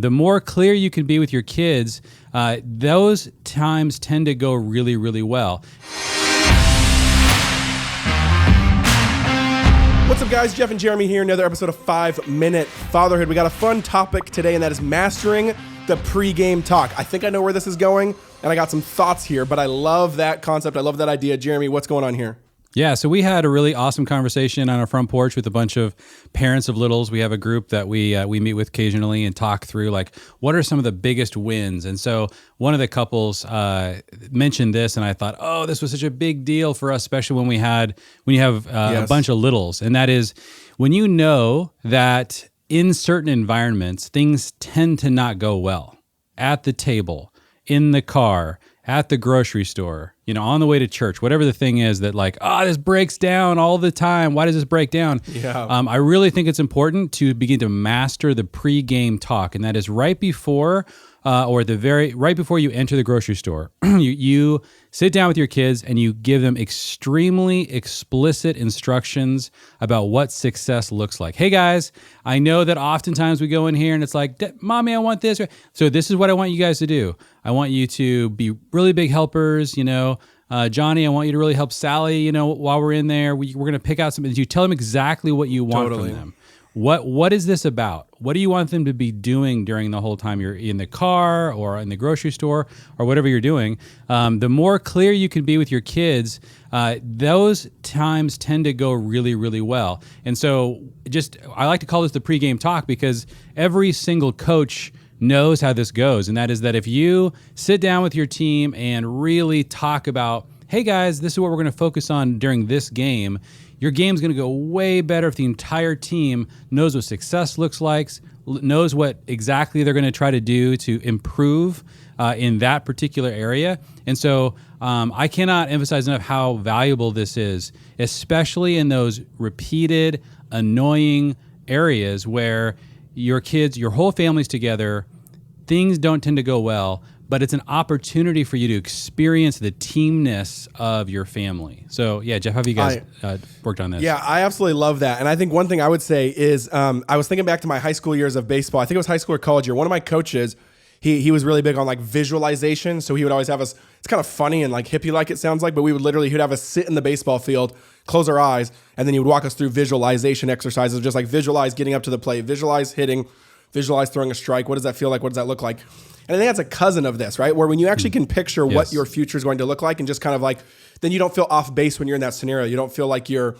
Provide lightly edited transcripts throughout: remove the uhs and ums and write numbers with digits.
The more clear you can be with your kids, those times tend to go really, really well. What's up, guys? Jeff and Jeremy here. Another episode of 5 Minute Fatherhood. We got a fun topic today, and that is mastering the pregame talk. I think I know where this is going, and I got some thoughts here, but I love that concept. I love that idea. Jeremy, what's going on here? Yeah, so we had a really awesome conversation on our front porch with a bunch of parents of littles. We have a group that we meet with occasionally and talk through, like, what are some of the biggest wins? And so one of the couples mentioned this, and I thought, oh, this was such a big deal for us, especially when you have a bunch of littles. And that is when you know that in certain environments, things tend to not go well. At the table, in the car, at the grocery store, on the way to church, whatever the thing is that this breaks down all the time. Why does this break down? Yeah. I really think it's important to begin to master the pregame talk, and that is right before right before you enter the grocery store. You sit down with your kids and you give them extremely explicit instructions about what success looks like. Hey guys, I know that oftentimes we go in here and it's like, Mommy, I want this. So this is what I want you guys to do. I want you to be really big helpers, Johnny, I want you to really help Sally, while we're in there. We're going to pick out something. You tell them exactly what you want from them. What is this about? What do you want them to be doing during the whole time you're in the car or in the grocery store or whatever you're doing? The more clear you can be with your kids, those times tend to go really, really well. And so I like to call this the pregame talk because every single coach knows how this goes. And that is that if you sit down with your team and really talk about, hey guys, this is what we're going to focus on during this game, your game's going to go way better if the entire team knows what success looks like, knows what exactly they're going to try to do to improve in that particular area. And so I cannot emphasize enough how valuable this is, especially in those repeated, annoying areas where your kids, your whole family's together, things don't tend to go well, but it's an opportunity for you to experience the teamness of your family. So yeah, Jeff, how have you guys worked on this? Yeah, I absolutely love that. And I think one thing I would say is I was thinking back to my high school years of baseball. I think it was high school or college year. One of my coaches, he was really big on visualization. So he would always have us, it's kind of funny and hippie-like it sounds like, but he'd have us sit in the baseball field, close our eyes, and then he would walk us through visualization exercises, just visualize getting up to the plate, visualize hitting, visualize throwing a strike. What does that feel like? What does that look like? And I think that's a cousin of this, right? Where when you actually can picture what your future is going to look like and just then you don't feel off base when you're in that scenario. You don't feel like you're,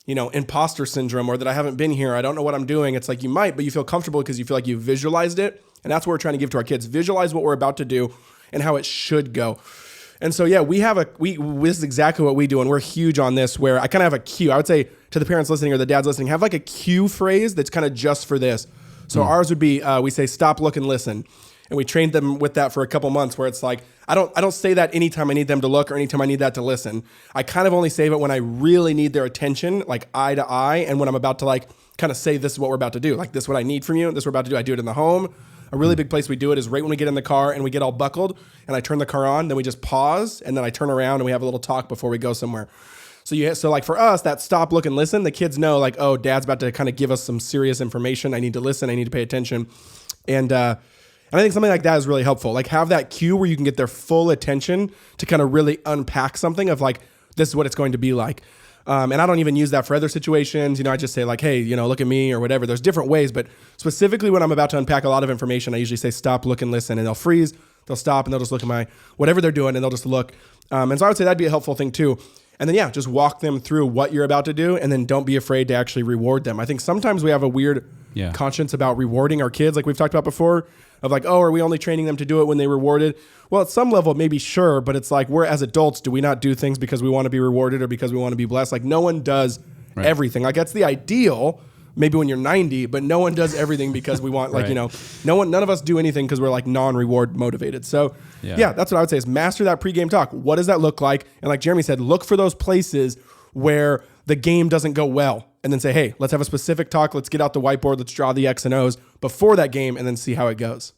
imposter syndrome or that I haven't been here. I don't know what I'm doing. It's like you might, but you feel comfortable because you feel like you visualized it. And that's what we're trying to give to our kids. Visualize what we're about to do and how it should go. And so, yeah, this is exactly what we do. And we're huge on this where I kind of have a cue. I would say to the parents listening or the dads listening, have a cue phrase that's kind of just for this. So ours would be, we say, stop, look, and listen. And we trained them with that for a couple months where it's like, I don't say that anytime I need them to look or anytime I need that to listen. I kind of only save it when I really need their attention, eye to eye. And when I'm about to kind of say, this is what we're about to do. This is what I need from you. This is what we're about to do. I do it in the home. A really big place we do it is right when we get in the car and we get all buckled and I turn the car on, then we just pause and then I turn around and we have a little talk before we go somewhere. So for us, that stop, look, and listen, the kids know oh, Dad's about to kind of give us some serious information. I need to listen. I need to pay attention. And I think something like that is really helpful. Have that cue where you can get their full attention to kind of really unpack something of this is what it's going to be like. And I don't even use that for other situations. I just say hey, look at me or whatever. There's different ways, but specifically when I'm about to unpack a lot of information, I usually say stop, look, and listen, and they'll freeze, they'll stop, and they'll just look at whatever they're doing, and they'll just look. And so I would say that'd be a helpful thing too. And then, just walk them through what you're about to do, and then don't be afraid to actually reward them. I think sometimes we have a weird conscience about rewarding our kids, like we've talked about before, of are we only training them to do it when they rewarded? Well, at some level, maybe sure, but it's we're as adults, do we not do things because we want to be rewarded or because we want to be blessed? No one does everything. That's the ideal, maybe when you're 90, but no one does everything because we want, none of us do anything because we're non-reward motivated. So yeah, that's what I would say is master that pregame talk. What does that look like? And like Jeremy said, look for those places where the game doesn't go well and then say, hey, let's have a specific talk. Let's get out the whiteboard. Let's draw the X and O's before that game and then see how it goes.